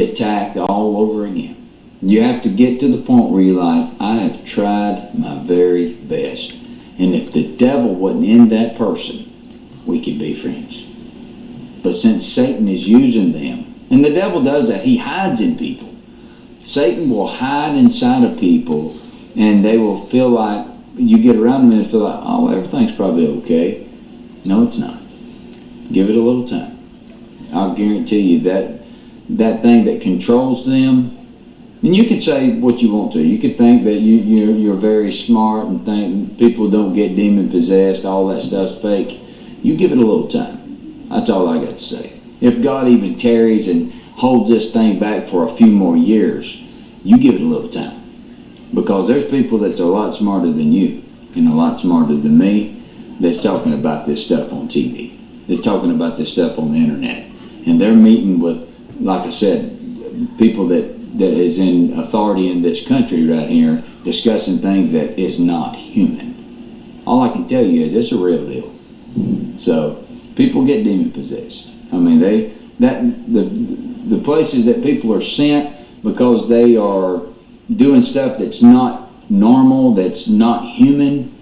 attacked all over again. You have to get to the point where you're like, I have tried my very best. And if the devil wasn't in that person, we could be friends. But since Satan is using them, and the devil does that, he hides in people. Satan will hide inside of people, and they will feel like, you get around them and feel like, oh, everything's probably okay. No, it's not. Give it a little time. I'll guarantee you that thing that controls them, and you can say what you want to. You could think that you're very smart and think people don't get demon possessed, all that stuff's fake. You give it a little time. That's all I got to say. If God even tarries and holds this thing back for a few more years, you give it a little time. Because there's people that's a lot smarter than you and a lot smarter than me that's talking about this stuff on TV. That's talking about this stuff on the internet. And they're meeting with, like I said, people that is in authority in this country right here discussing things that is not human. All I can tell you is it's a real deal. So people get demon possessed. I mean, the places that people are sent because they are doing stuff that's not normal, that's not human,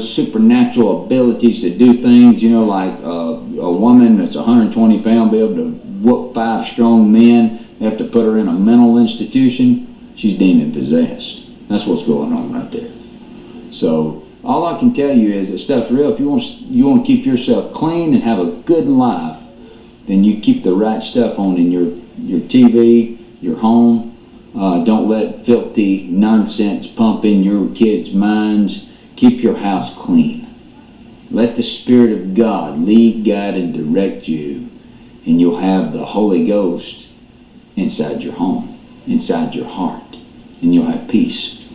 supernatural abilities to do things, like a woman that's 120 pounds be able to whoop 5 strong men. They have to put her in a mental institution. She's demon possessed. That's what's going on right there. So all I can tell you is that stuff's real. If you want to keep yourself clean and have a good life, then you keep the right stuff on in your TV, your home. Don't let filthy nonsense pump in your kids' minds. Keep your house clean. Let the Spirit of God lead, guide, and direct you, and you'll have the Holy Ghost inside your home, inside your heart, and you'll have peace.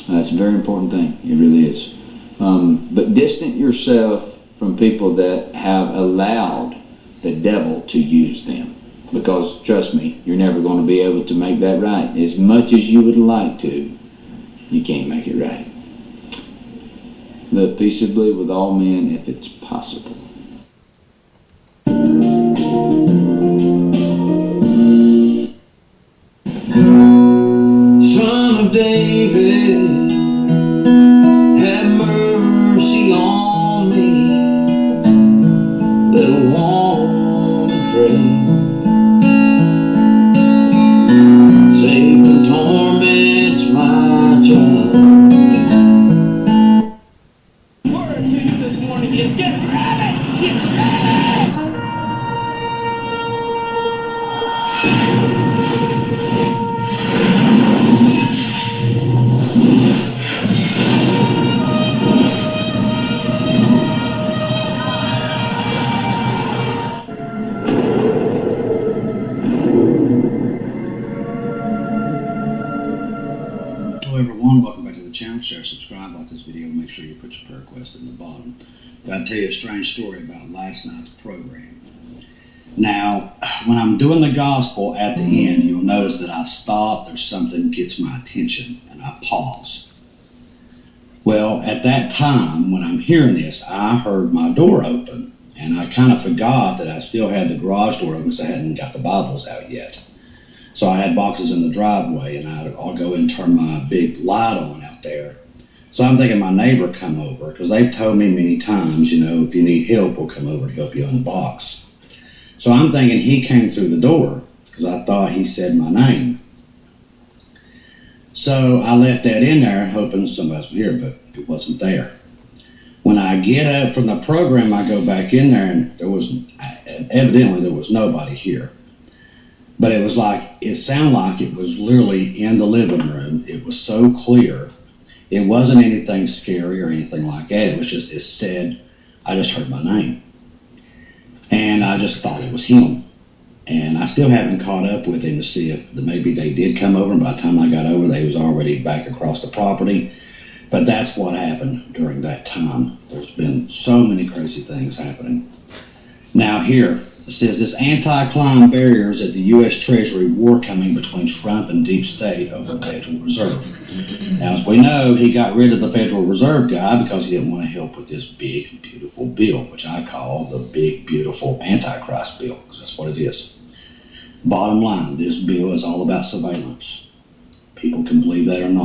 That's a very important thing. It really is. But distance yourself from people that have allowed the devil to use them. Because, trust me, you're never going to be able to make that right. As much as you would like to, you can't make it right. Live peaceably with all men if it's possible. Son of David, have mercy on me. Little woman, pray. Satan torments my child. Word to you this morning is get ready! Get ready! Hello everyone, welcome back to the channel. Share, subscribe, like this video, make sure you put your prayer request in the bottom. But I'll tell you a strange story about last night's program. Now, when I'm doing the gospel at the end, you'll notice that I stop, there's something that gets my attention, and I pause. Well, at that time, when I'm hearing this, I heard my door open, and I kind of forgot that I still had the garage door open because I hadn't got the Bibles out yet. So I had boxes in the driveway, and I'll go and turn my big light on out there. So I'm thinking my neighbor come over, because they've told me many times, if you need help, we'll come over to help you unbox. So I'm thinking he came through the door, because I thought he said my name. So I left that in there, hoping somebody was here, but it wasn't there. When I get up from the program, I go back in there, and evidently there was nobody here. But it sounded like it was literally in the living room. It was so clear. It wasn't anything scary or anything like that. It was just, I just heard my name. And I just thought it was him. And I still haven't caught up with him to see if maybe they did come over. And by the time I got over, they was already back across the property. But that's what happened during that time. There's been so many crazy things happening. Now here, it says this anti-climb barriers at the U.S. Treasury war coming between Trump and deep state over the Federal Reserve. Now, as we know, he got rid of the Federal Reserve guy because he didn't want to help with this big, beautiful bill, which I call the big, beautiful Antichrist bill, because that's what it is. Bottom line, this bill is all about surveillance. People can believe that or not.